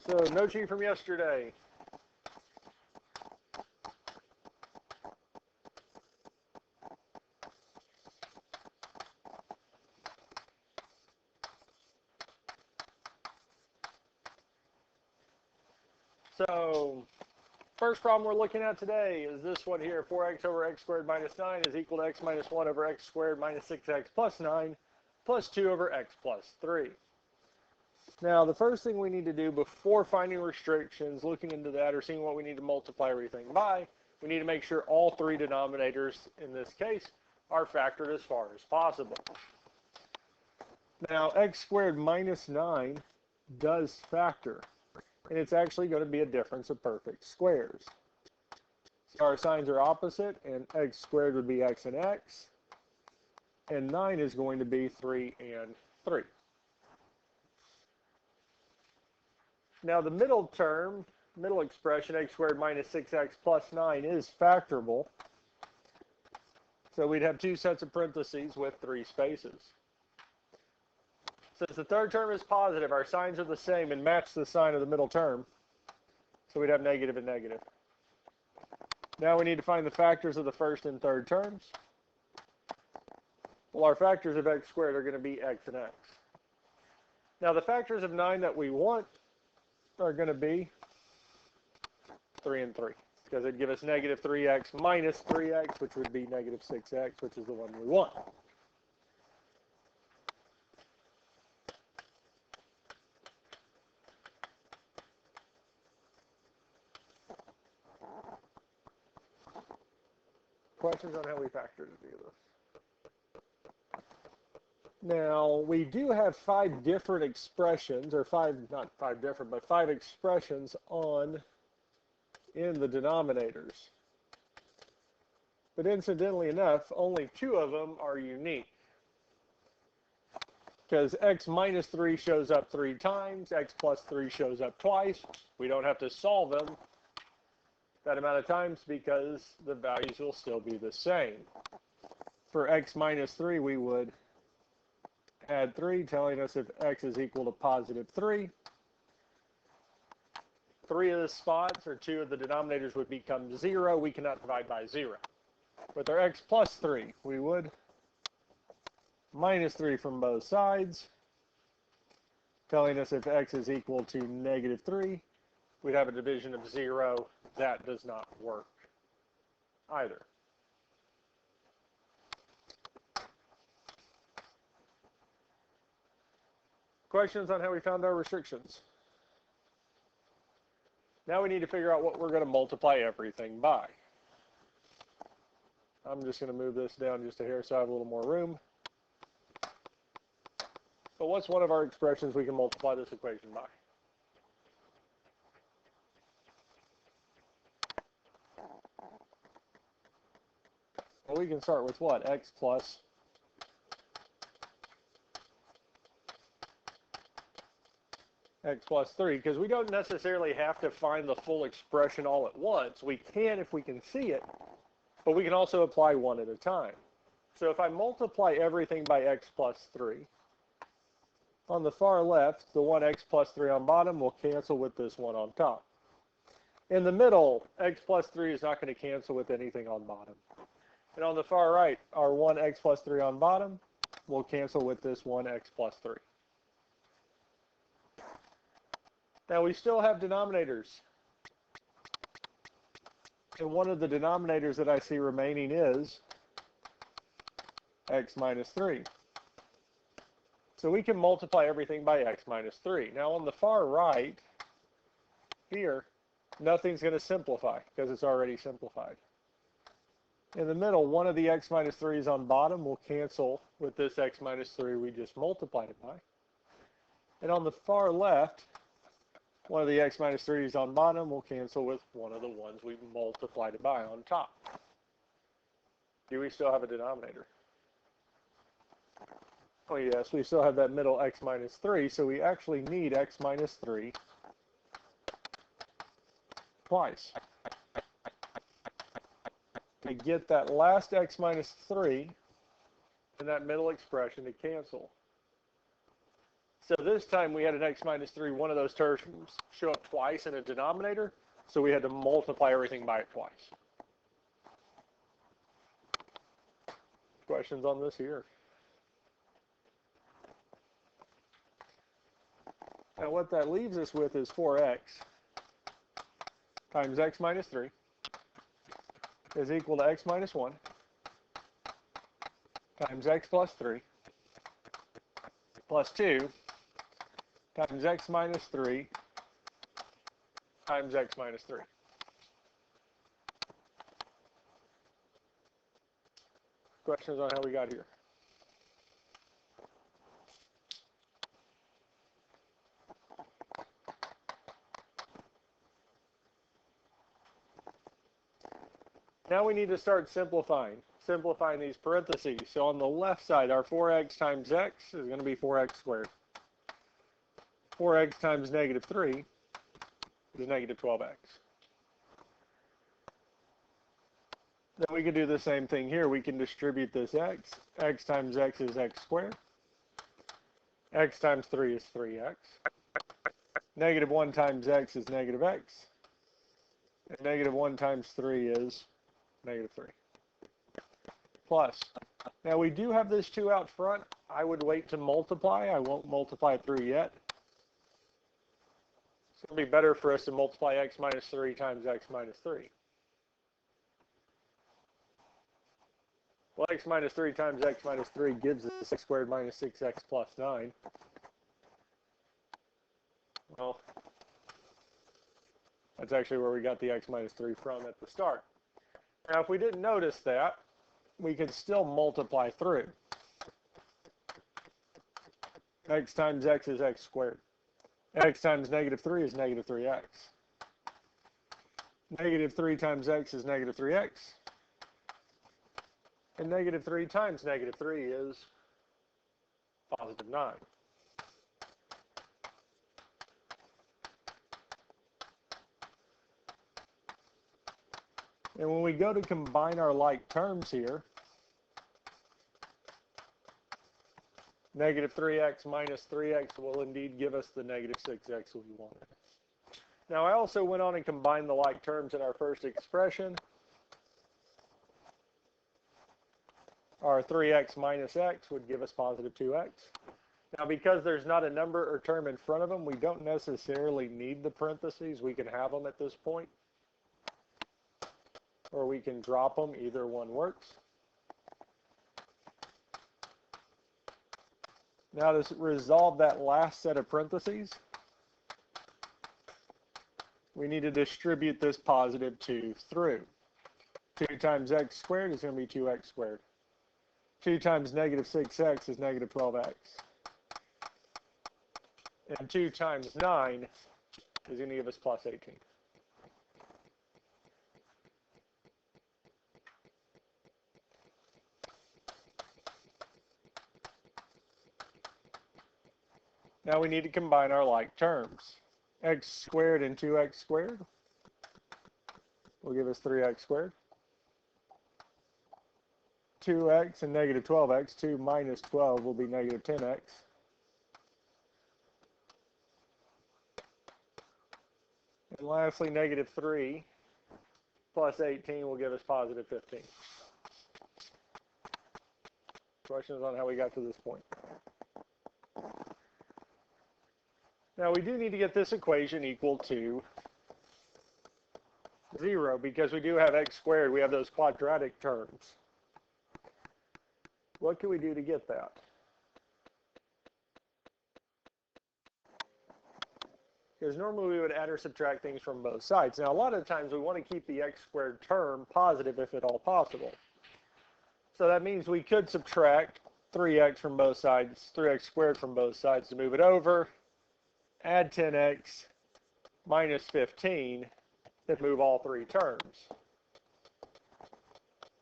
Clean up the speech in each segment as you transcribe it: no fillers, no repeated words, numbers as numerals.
so no cheat from yesterday. So, first problem we're looking at today is this one here. 4x over x squared minus 9 is equal to x minus 1 over x squared minus 6x plus 9 plus 2 over x plus 3. Now, the first thing we need to do before finding restrictions, looking into that, or seeing what we need to multiply everything by, we need to make sure all three denominators in this case are factored as far as possible. Now, x squared minus 9 does factor, and it's actually going to be a difference of perfect squares. So our signs are opposite, and x squared would be x and x, and 9 is going to be 3 and 3. Now the middle term, middle expression, x squared minus 6x plus 9 is factorable. So we'd have two sets of parentheses with 3 spaces. Since the third term is positive, our signs are the same and match the sign of the middle term. So we'd have negative and negative. Now we need to find the factors of the first and third terms. Well, our factors of x squared are going to be x and x. Now the factors of 9 that we want are going to be 3 and 3, because it'd give us negative 3x minus 3x, which would be negative 6x, which is the one we want. Questions on how we factor to do this? Now, we do have 5 different expressions, or not 5 different, but 5 expressions in the denominators. But incidentally enough, only 2 of them are unique. Because x minus 3 shows up 3 times, x plus 3 shows up twice. We don't have to solve them that amount of times because the values will still be the same. For x minus 3, we would add 3, telling us if x is equal to positive 3. 3 of the spots, or 2 of the denominators, would become 0. We cannot divide by 0. With our x plus 3, we would minus 3 from both sides, telling us if x is equal to negative 3, we'd have a division of 0. That does not work either. Questions on how we found our restrictions? Now we need to figure out what we're going to multiply everything by. I'm just going to move this down just a hair so I have a little more room. But what's one of our expressions we can multiply this equation by? Well, we can start with what? X plus x plus 3, because we don't necessarily have to find the full expression all at once. We can if we can see it, but we can also apply one at a time. So if I multiply everything by x plus 3, on the far left, the one x plus 3 on bottom will cancel with this one on top. In the middle, x plus 3 is not going to cancel with anything on bottom. And on the far right, our 1x plus 3 on bottom will cancel with this 1x plus 3. Now we still have denominators. And one of the denominators that I see remaining is x minus 3. So we can multiply everything by x minus 3. Now on the far right, here, nothing's going to simplify because it's already simplified. In the middle, one of the x minus 3's on bottom will cancel with this x minus 3 we just multiplied it by. And on the far left, one of the x minus 3's on bottom will cancel with one of the ones we multiplied it by on top. Do we still have a denominator? Oh yes, we still have that middle x minus 3, so we actually need x minus 3 twice. To get that last x minus 3 in that middle expression to cancel. So this time we had an x minus 3. One of those terms show up twice in a denominator, so we had to multiply everything by it twice. Questions on this here? Now what that leaves us with is 4x times x minus 3 is equal to x minus 1 times x plus 3 plus 2 times x minus 3 times x minus 3. Questions on how we got here? Now we need to start simplifying these parentheses. So on the left side, our 4x times x is going to be 4x squared. 4x times negative 3 is negative 12x. Then we can do the same thing here. We can distribute this x. X times x is x squared. X times 3 is 3x. Negative 1 times x is negative x. And negative 1 times 3 is negative 3. Plus. Now we do have this 2 out front. I would wait to multiply. I won't multiply through yet. It's going to be better for us to multiply x minus 3 times x minus 3. Well, x minus 3 times x minus 3 gives us x squared minus 6x plus 9. Well, that's actually where we got the x minus 3 from at the start. Now, if we didn't notice that, we could still multiply through. X times x is x squared. X times negative 3 is negative 3x. Negative 3 times x is negative 3x. And negative 3 times negative 3 is positive 9. And when we go to combine our like terms here, negative 3x minus 3x will indeed give us the negative 6x we wanted. Now I also went on and combined the like terms in our first expression. Our 3x minus x would give us positive 2x. Now because there's not a number or term in front of them, we don't necessarily need the parentheses. We can have them at this point. Or we can drop them. Either one works. Now to resolve that last set of parentheses, we need to distribute this positive 2 through. 2 times x squared is going to be 2x squared. 2 times negative 6x is negative 12x. And 2 times 9 is going to give us plus 18. Now we need to combine our like terms. X squared and 2x squared will give us 3x squared. 2x and negative 12x, 2 minus 12 will be negative 10x. And lastly, negative 3 plus 18 will give us positive 15. Questions on how we got to this point? Now we do need to get this equation equal to 0 because we do have x squared. We have those quadratic terms. What can we do to get that? Because normally we would add or subtract things from both sides. Now a lot of times we want to keep the x squared term positive if at all possible. So that means we could subtract 3x from both sides, 3x squared from both sides to move it over. Add 10x minus 15 to move all three terms.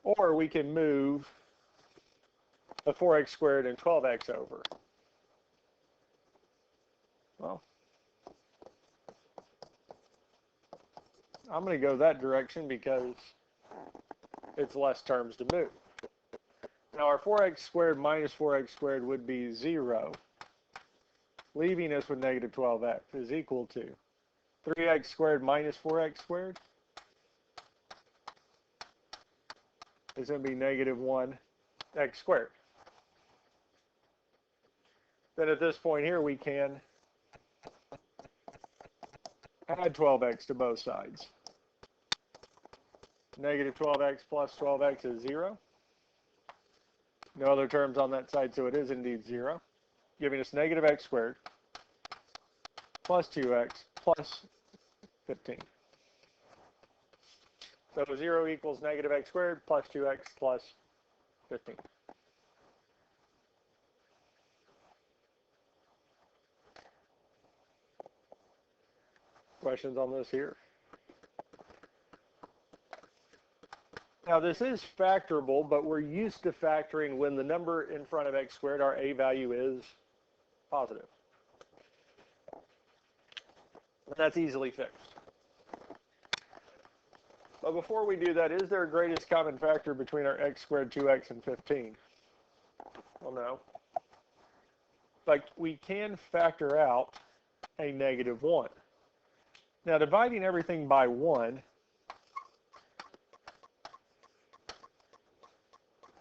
Or we can move the 4x squared and 12x over. Well, I'm going to go that direction because it's less terms to move. Now our 4x squared minus 4x squared would be 0. leaving us with negative 12x is equal to 3x squared minus 4x squared is going to be negative 1x squared. Then at this point here, we can add 12x to both sides. Negative 12x plus 12x is 0. No other terms on that side, so it is indeed 0, giving us negative x squared plus 2x plus 15. So 0 equals negative x squared plus 2x plus 15. Questions on this here? Now this is factorable, but we're used to factoring when the number in front of x squared, our a value is positive. And that's easily fixed. But before we do that, is there a greatest common factor between our x squared, 2x, and 15? Well, no. But we can factor out a negative 1. Now, dividing everything by 1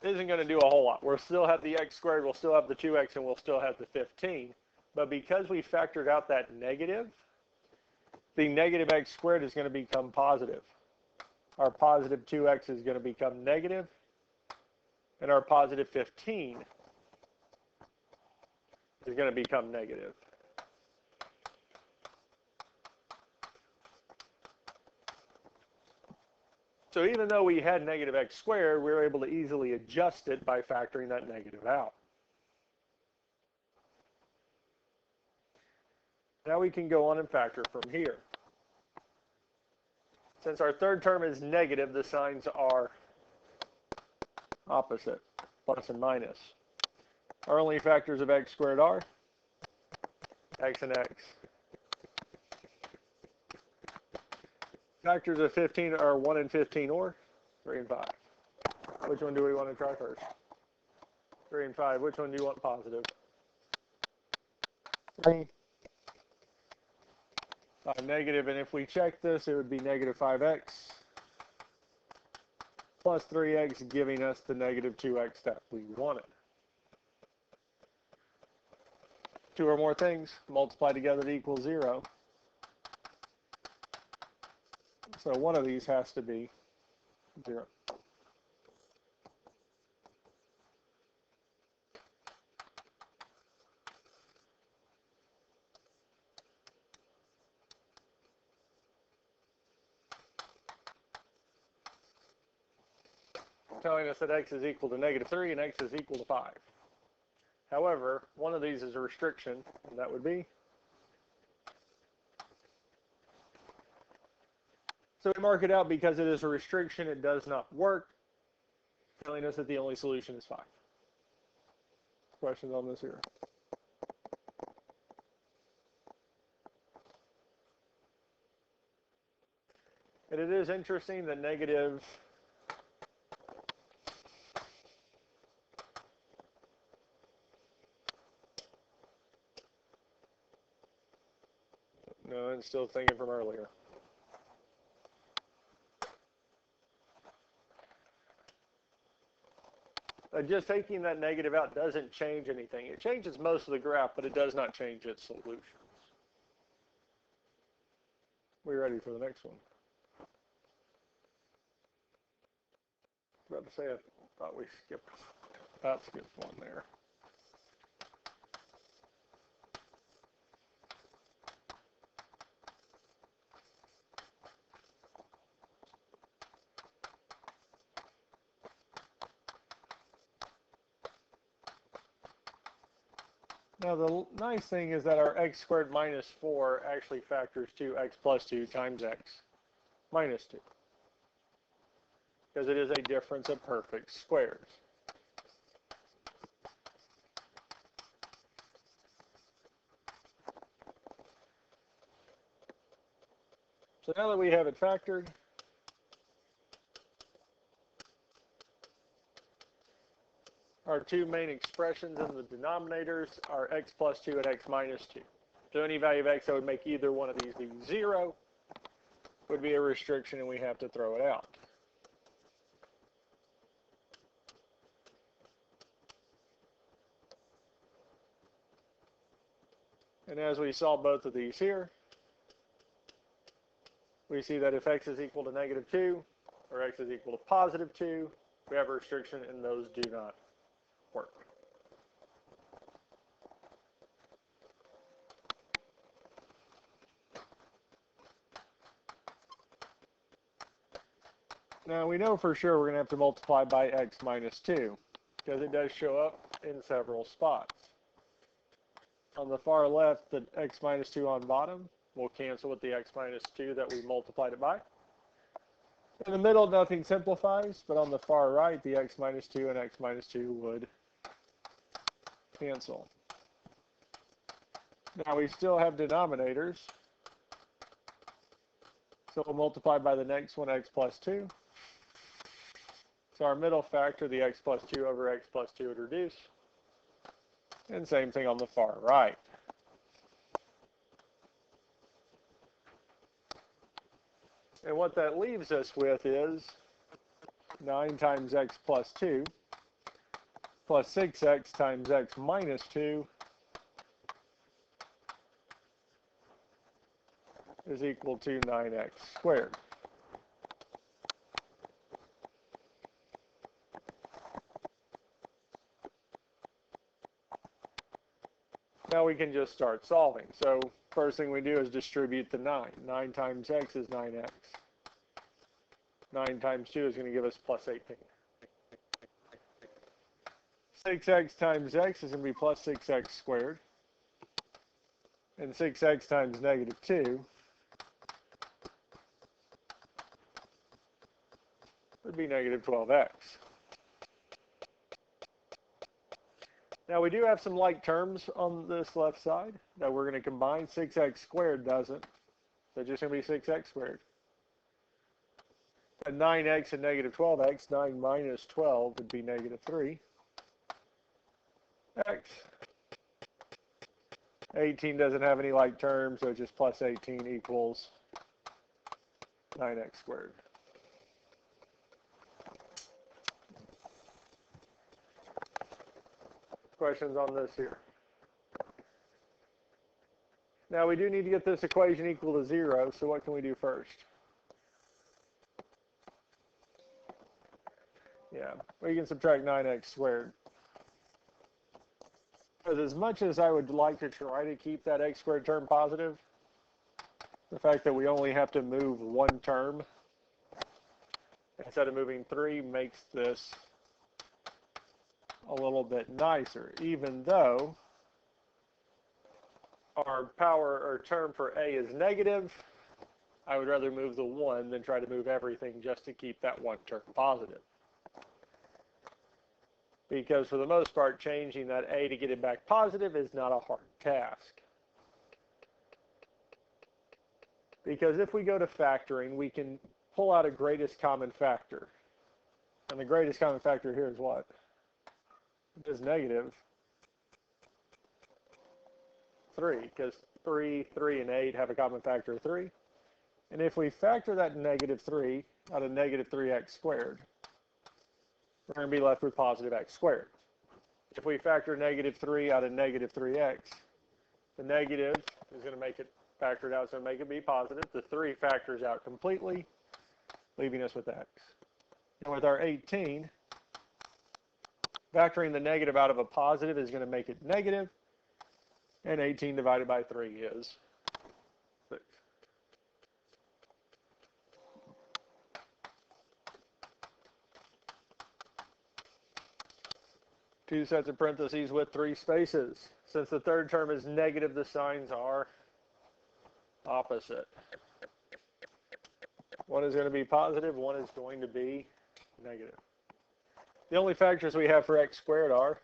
isn't going to do a whole lot. We'll still have the x squared, we'll still have the 2x, and we'll still have the 15. But because we factored out that negative, the negative x squared is going to become positive. Our positive 2x is going to become negative, and our positive 15 is going to become negative. So even though we had negative x squared, we were able to easily adjust it by factoring that negative out. Now we can go on and factor from here. Since our third term is negative, the signs are opposite, plus and minus. Our only factors of x squared are x and x. Factors of 15 are 1 and 15 or 3 and 5. Which one do we want to try first? 3 and 5. Which one do you want positive? 3. 5 negative, and if we check this, it would be negative 5x plus 3x, giving us the negative 2x that we wanted. 2 or more things multiply together to equal 0. So one of these has to be 0. Telling us that x is equal to negative 3 and x is equal to 5. However, one of these is a restriction, and that would be. So we mark it out because it is a restriction, it does not work, telling us that the only solution is 5. Questions on this here? And it is interesting that negative no, I'm still thinking from earlier. Just taking that negative out doesn't change anything. It changes most of the graph, but it does not change its solutions. We're ready for the next one. I was about to say, I thought we skipped one there. Now the nice thing is that our x squared minus 4 actually factors to x plus 2 times x minus 2. Because it is a difference of perfect squares. So now that we have it factored, our two main expressions in the denominators are x plus 2 and x minus 2. So any value of x that would make either one of these be 0 would be a restriction, and we have to throw it out. And as we saw both of these here, we see that if x is equal to -2 or x is equal to +2, we have a restriction, and those do not work. Now we know for sure we're going to have to multiply by x minus 2 because it does show up in several spots. On the far left, the x minus 2 on bottom will cancel with the x minus 2 that we multiplied it by. In the middle, nothing simplifies, but on the far right, the x minus 2 and x minus 2 would cancel. Now we still have denominators, so we'll multiply by the next one, x plus 2. So our middle factor, the x plus 2 over x plus 2 would reduce. And same thing on the far right. And what that leaves us with is 9 times x plus 2 plus 6x times x minus 2 is equal to 9x squared. Now we can just start solving. So first thing we do is distribute the 9. 9 times x is 9x. 9 times 2 is going to give us plus 18. 6x times x is going to be plus 6x squared. And 6x times -2 would be -12x. Now we do have some like terms on this left side that we're going to combine. 6x squared doesn't, so it's just going to be 6x squared. And 9x and -12x, 9 minus 12 would be -3x. 18 doesn't have any like terms, so it's just plus 18 equals 9x squared. Questions on this here? Now we do need to get this equation equal to 0, so what can we do first? Yeah, we can subtract 9x squared. Because as much as I would like to try to keep that x squared term positive, the fact that we only have to move one term instead of moving 3 makes this a little bit nicer, even though our power or term for a is negative. I would rather move the 1 than try to move everything just to keep that one term positive. Because for the most part, changing that a to get it back positive is not a hard task. Because if we go to factoring, we can pull out a greatest common factor. And the greatest common factor here is what? It is -3, because 3, 3, and 8 have a common factor of 3. And if we factor that -3 out of -3x squared, we're going to be left with positive x squared. If we factor -3 out of -3x, the negative is going to make it factored out, so make it be positive. The 3 factors out completely, leaving us with x. And with our 18, factoring the negative out of a positive is going to make it negative, and 18 divided by 3 is 6. Two sets of parentheses with 3 spaces. Since the third term is negative, the signs are opposite. One is going to be positive, one is going to be negative. The only factors we have for x squared are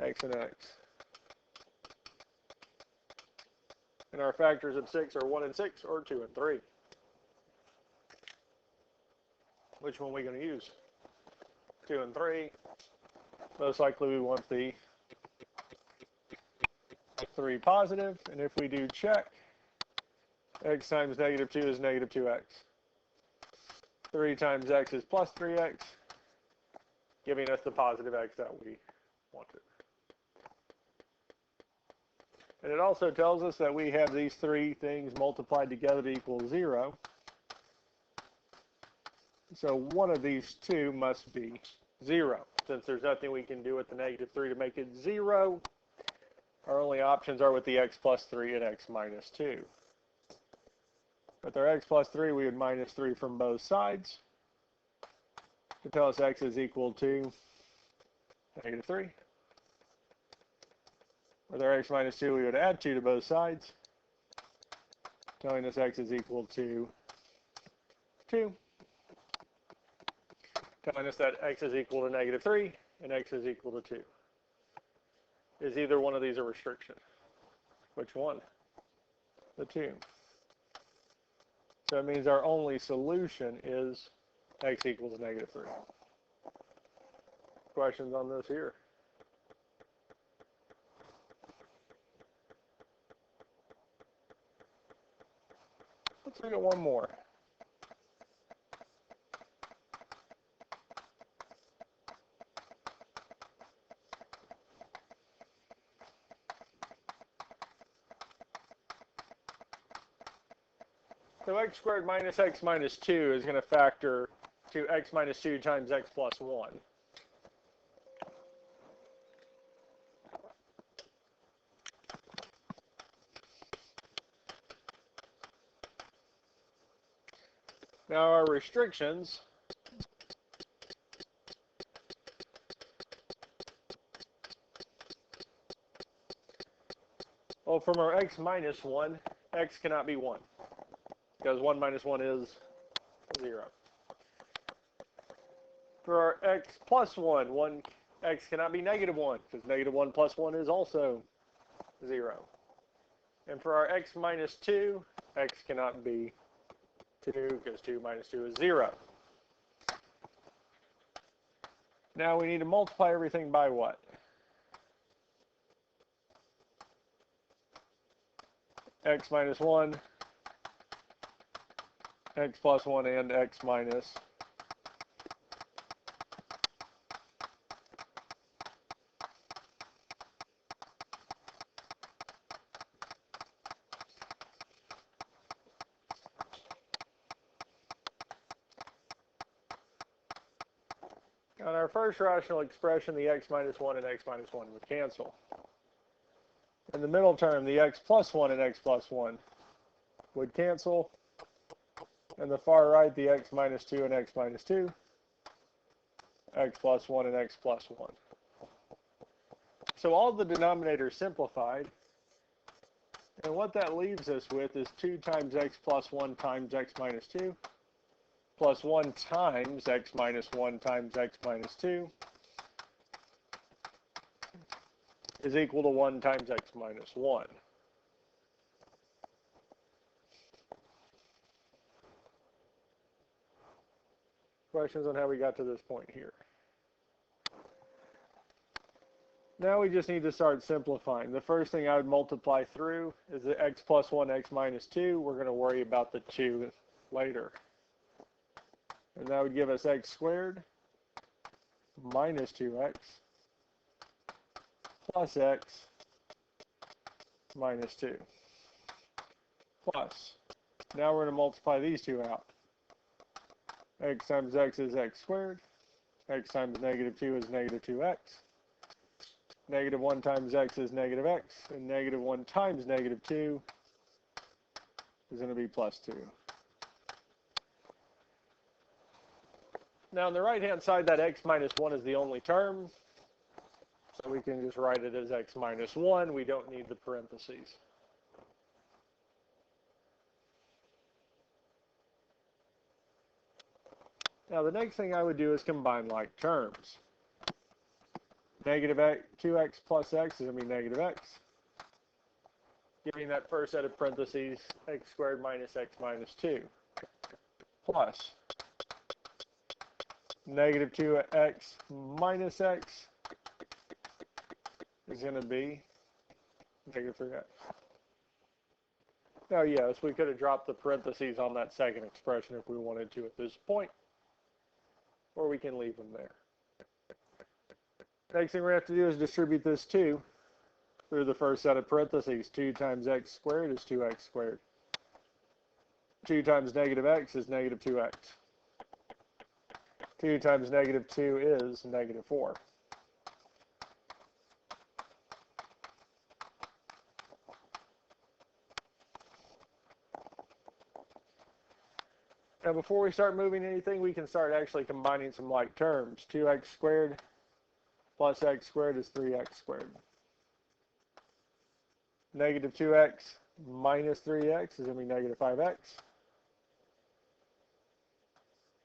x and x. And our factors of 6 are 1 and 6 or 2 and 3. Which one are we going to use? 2 and 3 most likely we want the 3 positive, and if we do check, x times negative 2 is negative 2x. 3 times x is plus 3x, giving us the positive x that we wanted. And it also tells us that we have these 3 things multiplied together to equal 0. So one of these 2 must be 0. Since there's nothing we can do with the negative 3 to make it 0, our only options are with the x plus 3 and x minus 2. With our x plus 3, we would minus 3 from both sides to tell us x is equal to negative 3. With our x minus 2, we would add 2 to both sides, telling us x is equal to 2. Telling us that x is equal to negative 3 and x is equal to 2. Is either one of these a restriction? Which one? The 2. So that means our only solution is x equals negative 3. Questions on this here? Let's look at one more. So x squared minus x minus 2 is going to factor to x minus 2 times x plus 1. Now our restrictions well, from our x minus 1, x cannot be 1. Because 1 minus 1 is 0. For our x plus 1, x cannot be negative 1, because negative 1 plus 1 is also 0. And for our x minus 2, x cannot be 2, because 2 minus 2 is 0. Now we need to multiply everything by what? X minus 1, x plus 1, and x minus on our first rational expression, the x minus 1 and x minus 1 would cancel. In the middle term, the x plus 1 and x plus 1 would cancel. And the far right, the x minus 2 and x minus 2, x plus 1 and x plus 1. So all the denominators simplified. And what that leaves us with is 2 times x plus 1 times x minus 2, plus 1 times x minus 1 times x minus 2 is equal to 1 times x minus 1. Questions on how we got to this point here? Now we just need to start simplifying. The first thing I would multiply through is the x plus 1, x minus 2. We're going to worry about the 2 later. And that would give us x squared minus 2x plus x minus 2 plus. Now we're going to multiply these two out. X times x is x squared. X times negative 2 is negative 2x. Negative 1 times x is negative x. And negative 1 times negative 2 is going to be plus 2. Now on the right-hand side, that x minus 1 is the only term. So we can just write it as x minus 1. We don't need the parentheses. Now the next thing I would do is combine like terms. Negative 2x plus x is going to be negative x. Giving that first set of parentheses, x squared minus x minus 2. Plus negative 2x minus x is going to be negative 3x. Now, yes, we could have dropped the parentheses on that second expression if we wanted to at this point, or we can leave them there. Next thing we have to do is distribute this 2 through the first set of parentheses. 2 times x squared is 2x squared. 2 times negative x is negative 2x. 2 times negative 2 is negative 4. Now, before we start moving anything, we can start actually combining some like terms. 2x squared plus x squared is 3x squared. Negative 2x minus 3x is going to be negative 5x.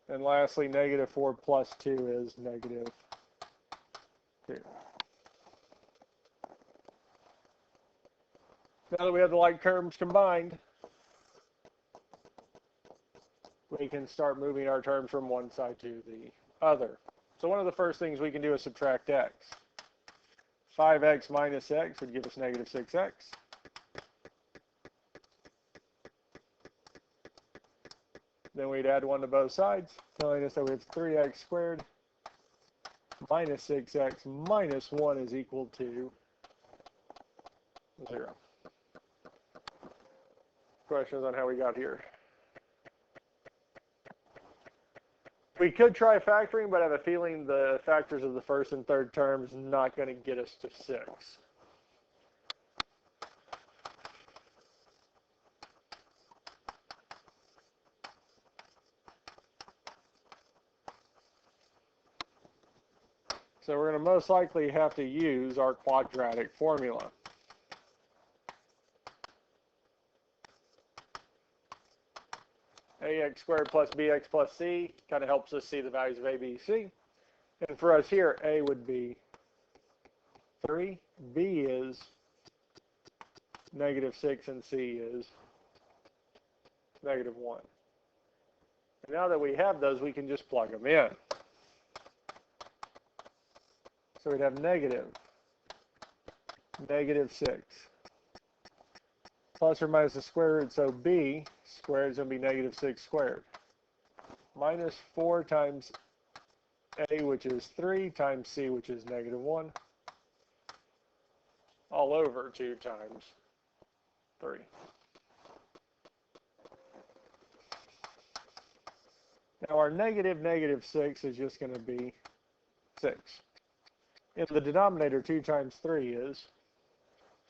And lastly, negative 4 plus 2 is negative 2. Now that we have the like terms combined, we can start moving our terms from one side to the other. So one of the first things we can do is subtract x. 5x minus x would give us negative 6x. Then we'd add 1 to both sides, telling us that we have 3x squared minus 6x minus 1 is equal to 0. Questions on how we got here? We could try factoring, but I have a feeling the factors of the first and third terms not going to get us to 6. So we're going to most likely have to use our quadratic formula. Ax squared plus bx plus c kind of helps us see the values of a, b, c. And for us here, a would be 3, b is negative 6, and c is negative 1. And now that we have those, we can just plug them in. So we'd have negative 6 plus or minus the square root, so b squared is going to be negative 6 squared, minus 4 times a, which is 3, times c, which is negative 1, all over 2 times 3. Now our negative 6 is just going to be 6. In the denominator, 2 times 3 is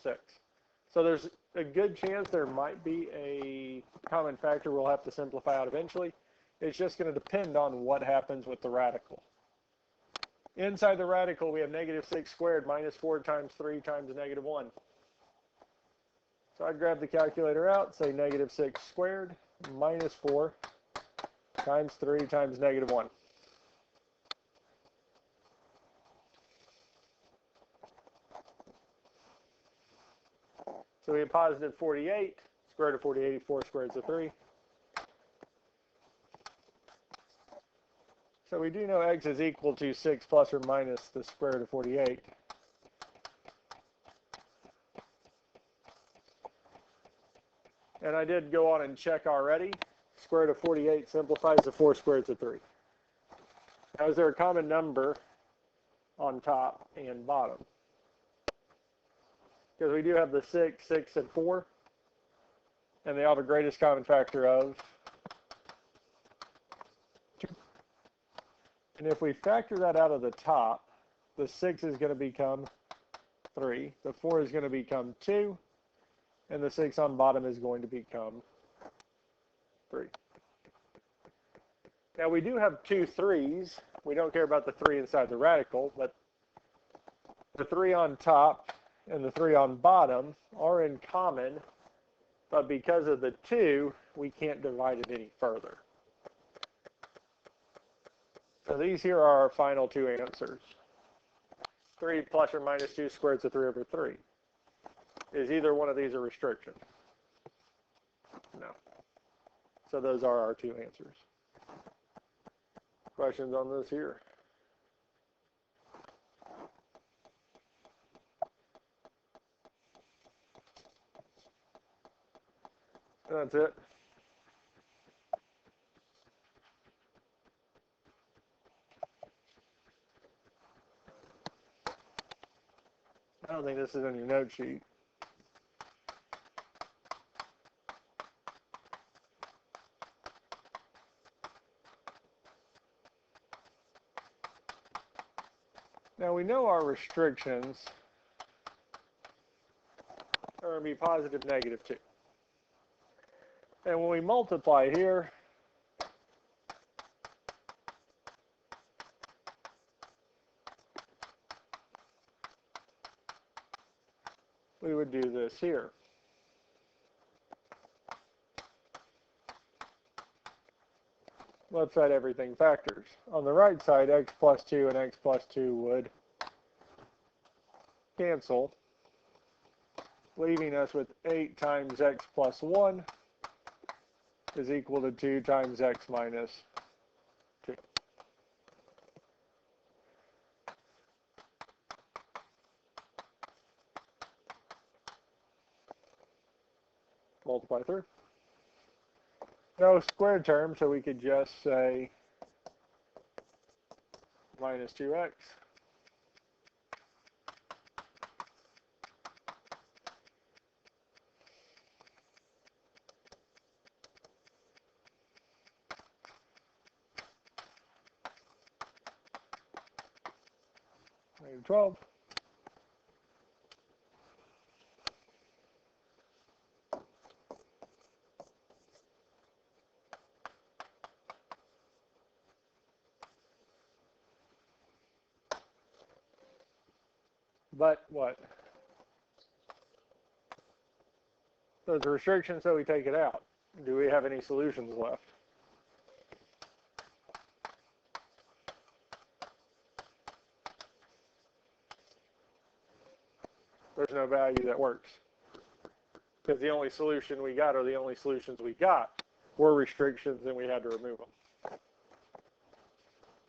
6. So there's a good chance there might be a common factor we'll have to simplify out eventually. It's just going to depend on what happens with the radical. Inside the radical, we have negative 6 squared minus 4 times 3 times negative 1. So I'd grab the calculator out, say negative 6 squared minus 4 times 3 times negative 1. So we have positive 48, square root of 48, 4 squared is a 3. So we do know x is equal to 6 plus or minus the square root of 48. And I did go on and check already. Square root of 48 simplifies to 4 squared to 3. Now, is there a common number on top and bottom? Because we do have the 6, 6, and 4. And they all have a greatest common factor of 2. And if we factor that out of the top, the 6 is going to become 3. The 4 is going to become 2. And the 6 on bottom is going to become 3. Now we do have 2 3's. We don't care about the 3 inside the radical, but the 3 on top and the 3 on bottom are in common, but because of the 2, we can't divide it any further. So these here are our final 2 answers. 3 plus or minus 2 squared to 3 over 3. Is either one of these a restriction? No. So those are our 2 answers. Questions on this here? That's it. I don't think this is in your note sheet. Now we know our restrictions are going to be positive, negative 2. And when we multiply here, we would do this here. Left side, everything factors. On the right side, x plus 2 and x plus 2 would cancel, leaving us with 8 times x plus 1 is equal to 2 times x minus 2. Multiply through. No square term, so we could just say minus 2x. Negative 12. But what? Those are restrictions, so we take it out. Do we have any solutions left? There's no value that works. Because the only solution we got, or the only solutions we got, were restrictions, and we had to remove them.